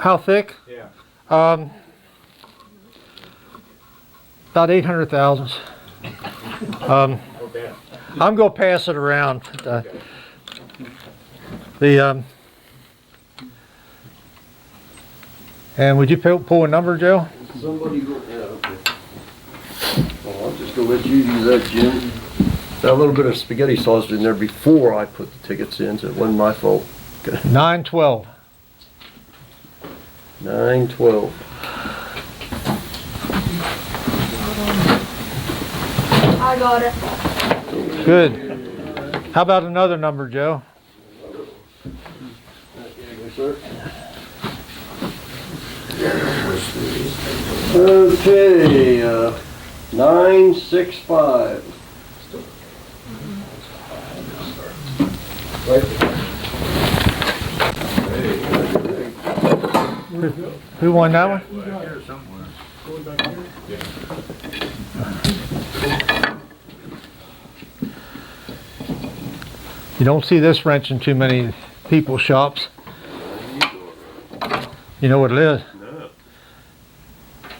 How thick? Yeah. About 800 thousandths. Okay. I'm gonna pass it around. And would you pull a number, Joe? Somebody go, yeah, okay. Well, I'll just go let you do that, Jim. Got a little bit of spaghetti sauce in there before I put the tickets in, so it wasn't my fault. 912. 912. I got it. Good. How about another number, Joe? Okay, 965. Who won that one? You don't see this wrench in too many people's shops. You know what it is?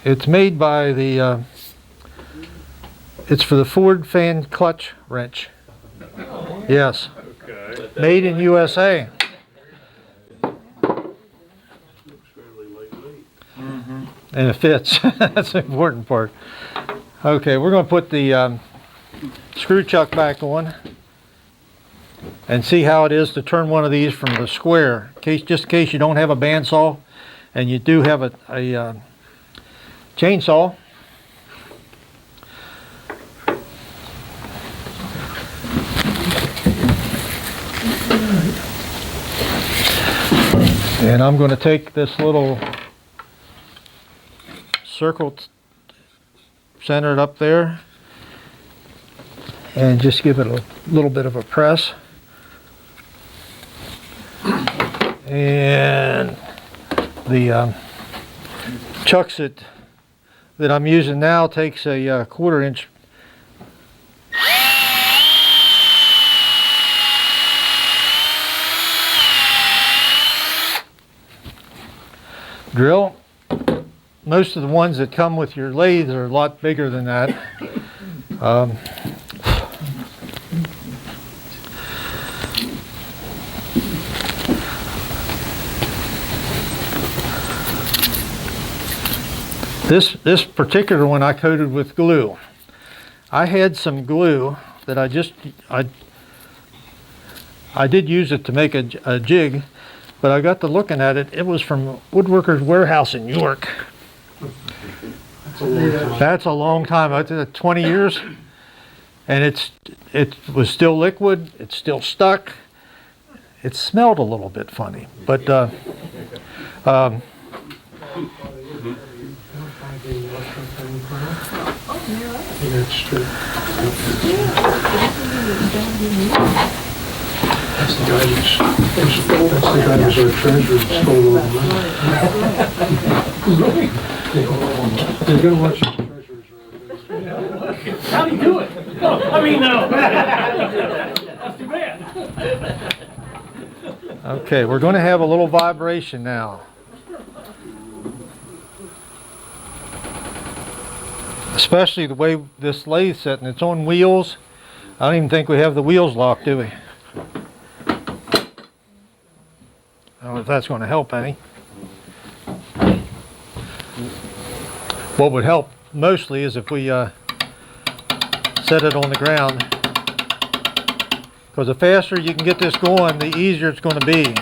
It's made by the, it's for the Ford fan clutch wrench. Yes. Okay. Made in USA. And it fits. That's the important part. Okay, we're going to put the screw chuck back on and see how it is to turn one of these from the square. Just in case you don't have a bandsaw and you do have a chainsaw. And I'm going to take this little circle centered up there and just give it a little bit of a press. And the chucks that I'm using now takes a 1/4 inch drill. Most of the ones that come with your lathe are a lot bigger than that. This particular one I coated with glue. I had some glue that I did use it to make a jig, but I got to looking at it. It was from Woodworker's Warehouse in York. That's a long time. I did it 20 years, and it was still liquid. It's still stuck. It smelled a little bit funny, but That's the guy that was our treasurer and stole all the money. Really? You gotta watch your treasurers around. How'd he do it? I mean, no. That's too bad. okay, we're going to have a little vibration now. Especially the way this lathe set, and it's on wheels. I don't even think we have the wheels locked, do we? I don't know if that's going to help any. What would help mostly is if we set it on the ground. Because the faster you can get this going, the easier it's going to be.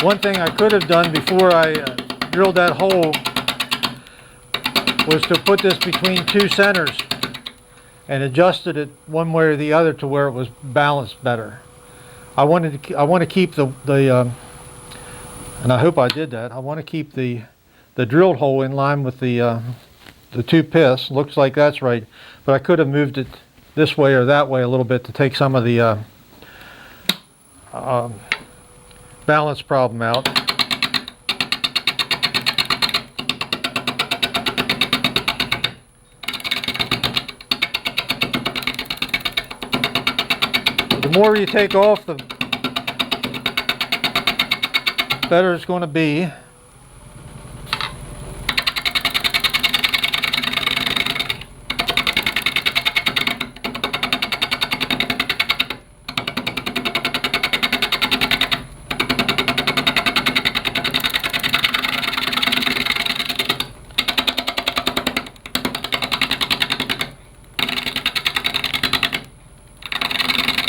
One thing I could have done before I drilled that hole was to put this between two centers and adjusted it one way or the other to where it was balanced better. I want to keep the and I hope I did that. I want to keep the drilled hole in line with the two piths. Looks like that's right, but I could have moved it this way or that way a little bit to take some of the balance problem out. more you take off, the better it's going to be.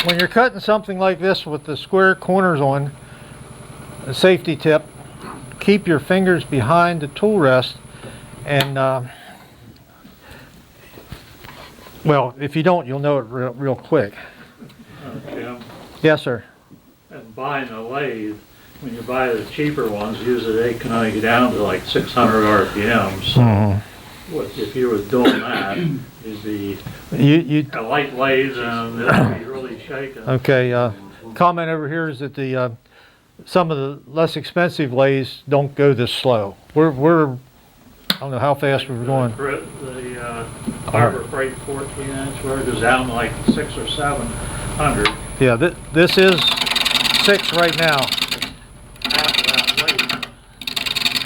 When you're cutting something like this with the square corners on, a safety tip, keep your fingers behind the tool rest, and well, if you don't, you'll know it real quick. Jim, Yes, sir. and buying a lathe, when you buy the cheaper ones, usually they can only get down to like 600 RPM. So if you were doing that, you'd be a light lathe and it'd be really shaking. Okay. Comment over here is that the some of the less expensive lathes don't go this slow. We're I don't know how fast we were going. The Harbor Freight 14-inch, where it goes down to like 600 or 700. Yeah, this is 6 right now. Half of that weight.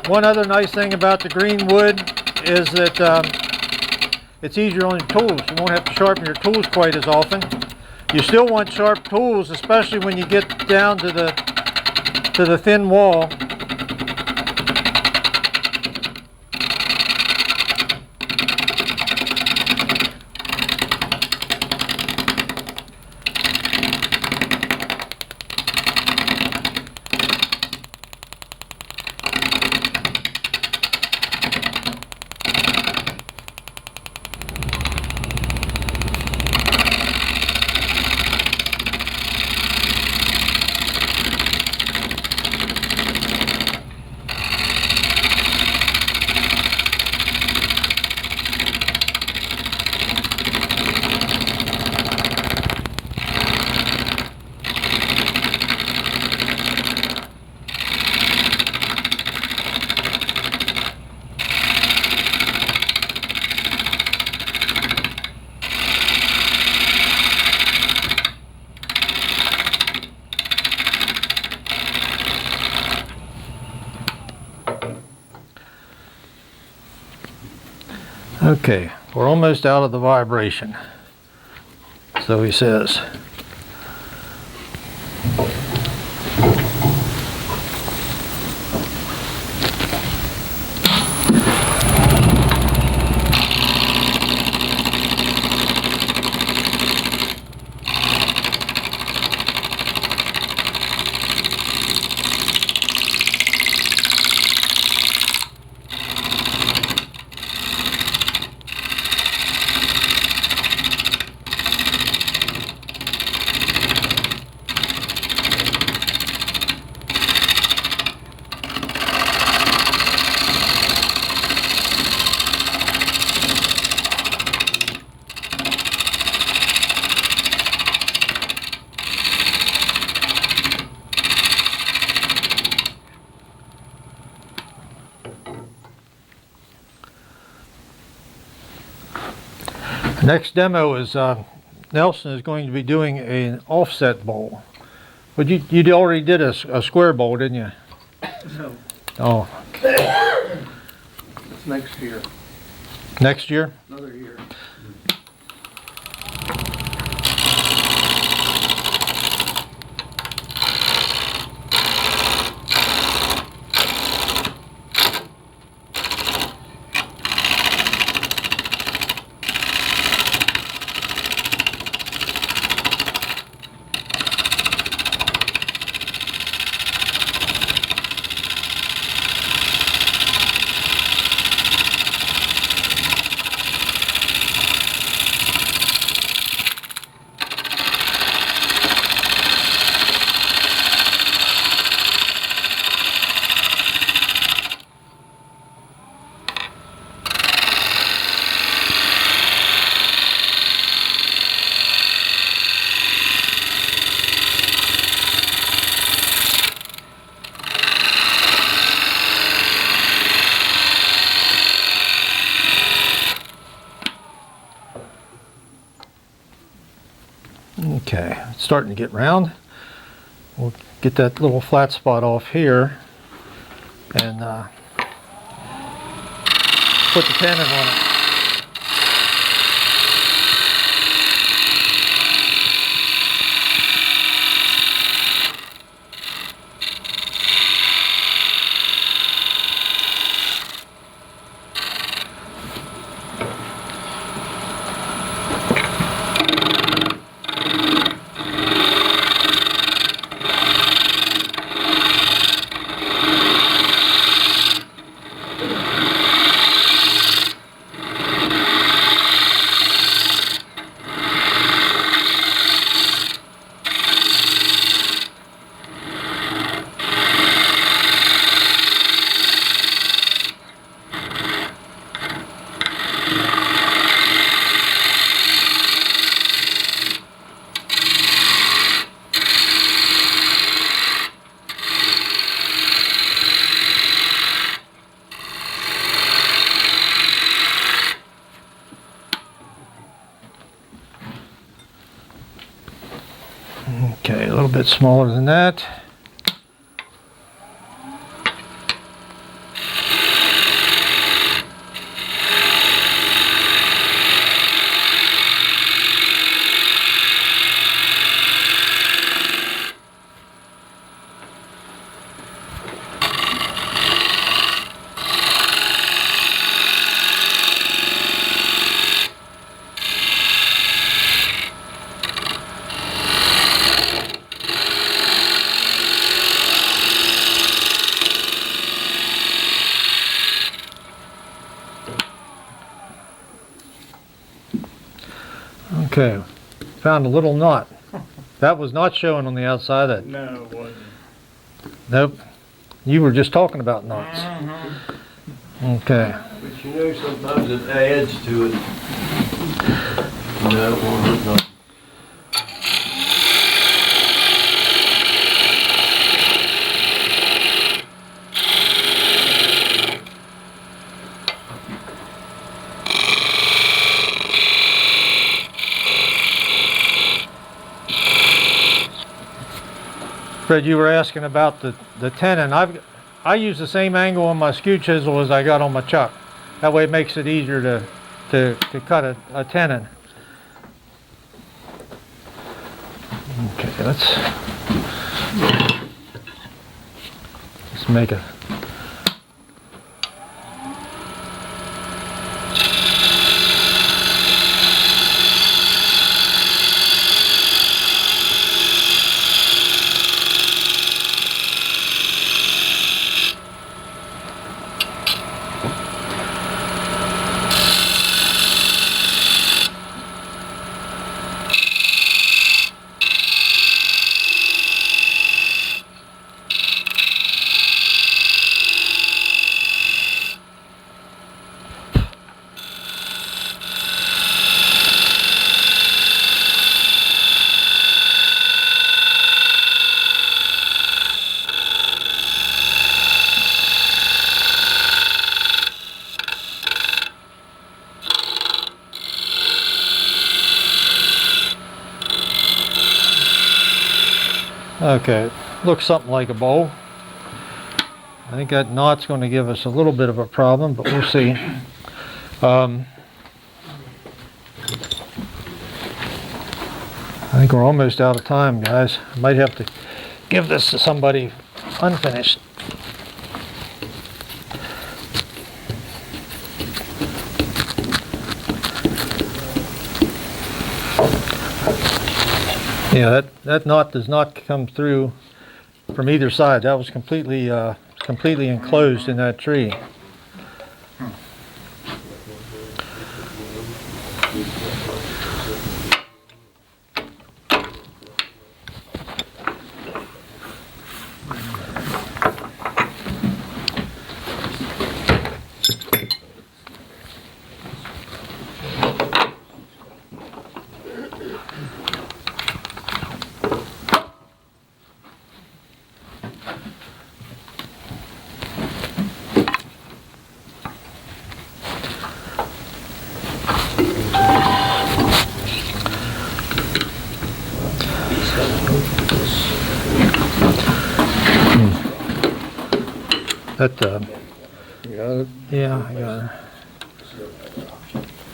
One other nice thing about the Greenwood is that it's easier on your tools. You won't have to sharpen your tools quite as often. You still want sharp tools, especially when you get down to the thin wall. Okay, we're almost out of the vibration, so he says. Next demo is Nelson is going to be doing an offset bowl. But you already did a square bowl, didn't you? No, Oh, it's next year, next year? another year. Okay, it's starting to get round. We'll get that little flat spot off here and put the tenon on it. Okay, a little bit smaller than that. Okay, found a little knot. That was not showing on the outside. That No, it wasn't. nope. You were just talking about knots. Okay. But you know, sometimes it adds to it. No, it won't hurt nothing. Fred, you were asking about the tenon. I use the same angle on my skew chisel as I got on my chuck. That way it makes it easier to cut a tenon. Okay, let's make a okay, looks something like a bowl. I think that knot's going to give us a little bit of a problem, but we'll see. I think we're almost out of time, guys. I might have to give this to somebody unfinished. Yeah, that knot does not come through from either side. That was completely enclosed in that tree. That, You got it? yeah, I got it.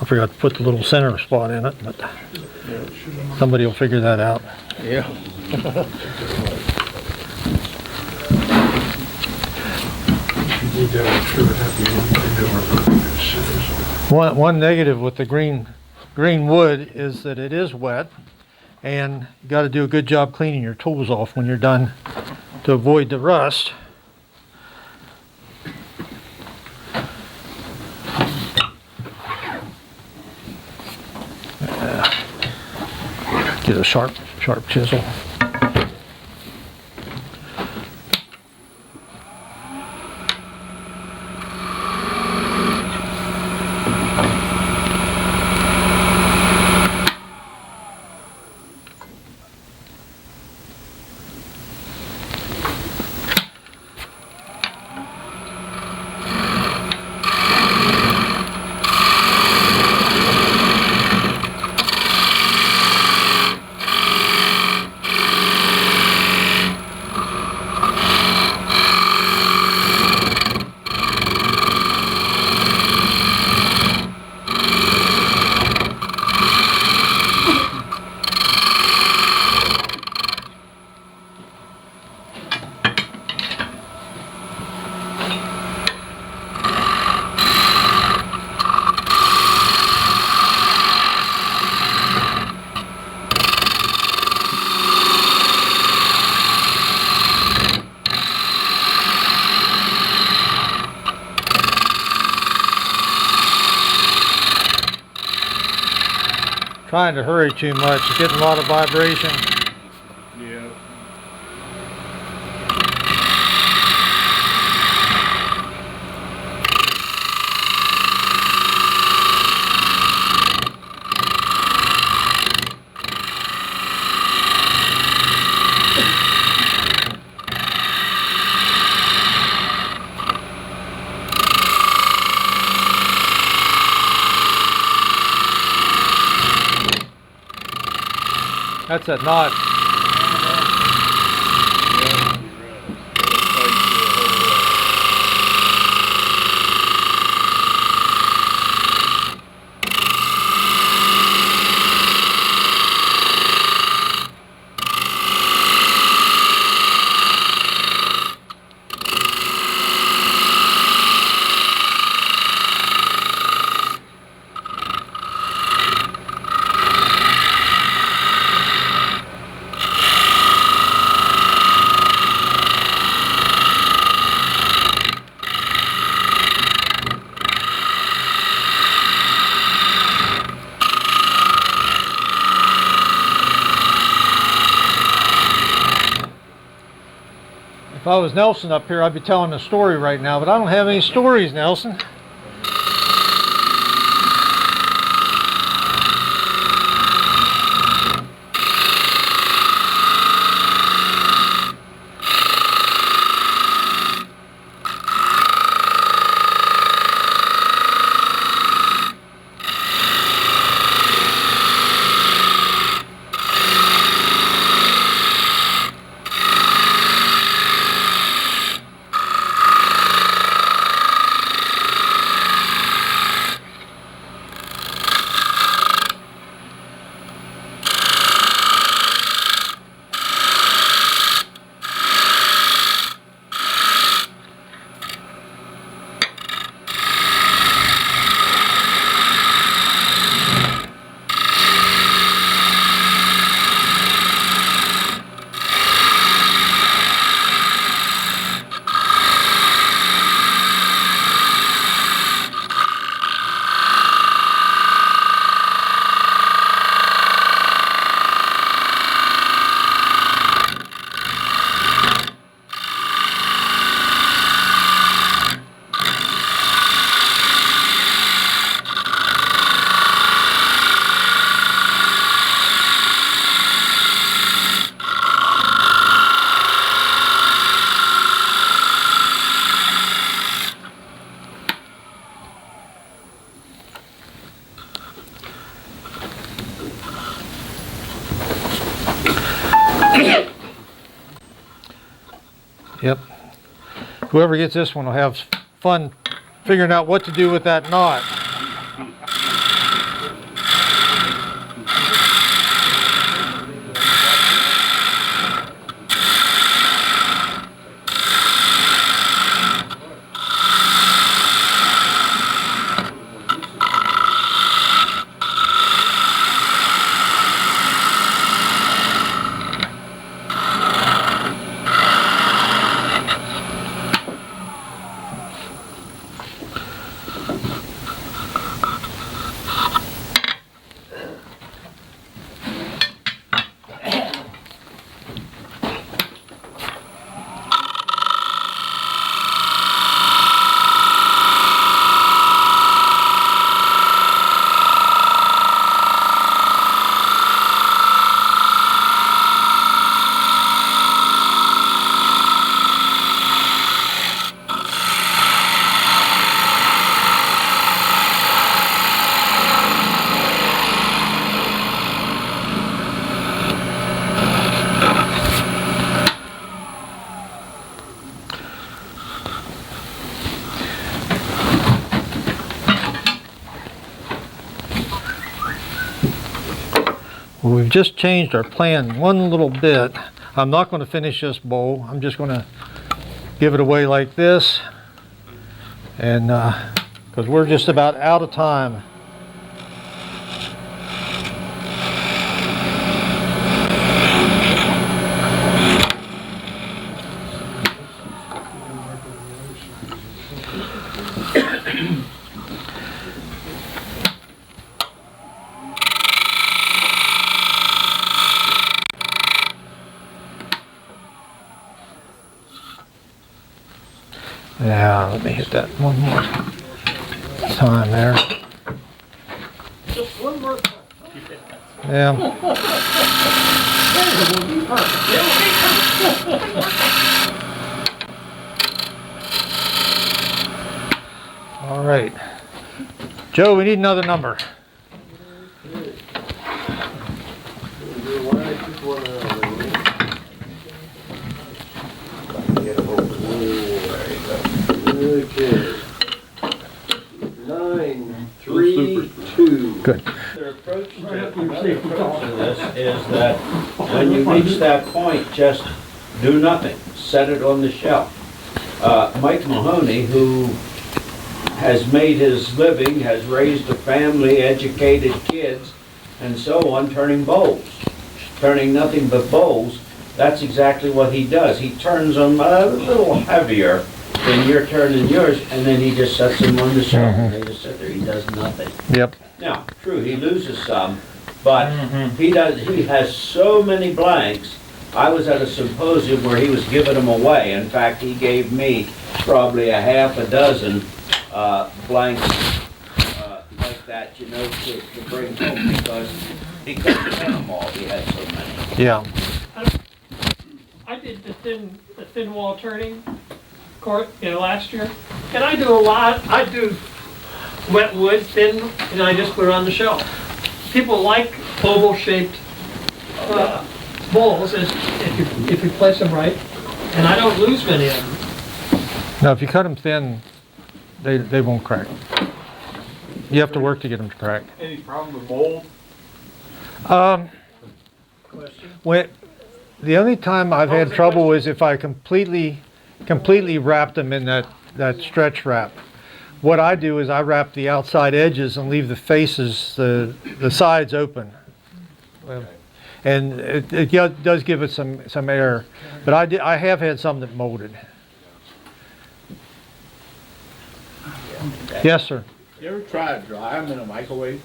I forgot to put the little center spot in it, but somebody will figure that out. Yeah. You need that, I'm sure it happened. One negative with the green wood is that it is wet, and you got to do a good job cleaning your tools off when you're done to avoid the rust. Get a sharp chisel. Trying to hurry too much, it's getting a lot of vibration. Yeah. That's a knot. If I was Nelson up here, I'd be telling a story right now, but I don't have any stories, Nelson. Yep. Whoever gets this one will have fun figuring out what to do with that knot. Well, we've just changed our plan one little bit. I'm not going to finish this bowl. I'm just going to give it away like this, and because we're just about out of time. Yeah, let me hit that one more time there. Just one more time. Yeah. All right. Joe, we need another number. Okay. 932. Good. The approach to this is that when you reach that point, just do nothing. Set it on the shelf. Mike Mahoney, who has made his living, has raised a family, educated kids, and so on, turning bowls. Turning nothing but bowls. That's exactly what he does. He turns them a little heavier than you're turning yours, and then he just sets them on the shelf, and they just sit there. He does nothing. Yep. Now, true, he loses some, but he has so many blanks. I was at a symposium where he was giving them away. In fact, he gave me probably a half a dozen blanks like that, you know, to bring home, because he couldn't count them all. He had so many. Yeah. I did the thin wall turning court, last year, and I do a lot. I do wet wood, thin, and I just put it on the shelf. People like oval-shaped bowls if you place them right, and I don't lose many of them. Now, if you cut them thin, they won't crack. You have to work to get them to crack. Any problem with mold? The only time I've had trouble is if I completely wrap them in that stretch wrap. What I do is I wrap the outside edges and leave the faces, the sides open. And it does give it some air. But I have had some that molded. Yes, sir. You ever try to dry them in a microwave?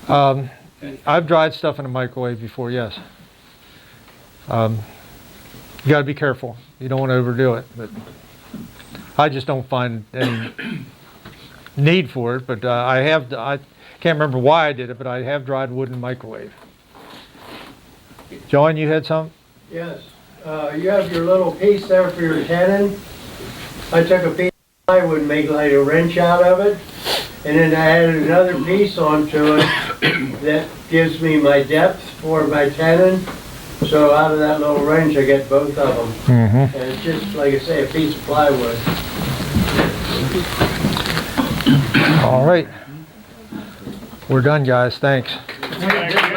I've dried stuff in a microwave before, yes. You got to be careful. You don't want to overdo it, but I just don't find any need for it. But I can't remember why I did it, but I have dried wood in the microwave. John, you had some? Yes. You have your little piece there for your tenon. I took a piece of plywood and made like a wrench out of it. And then I added another piece onto it that gives me my depth for my tenon. So out of that little wrench, I get both of them. Mm-hmm. And it's just, like I say, a piece of plywood. All right. We're done, guys. Thanks. Thank you.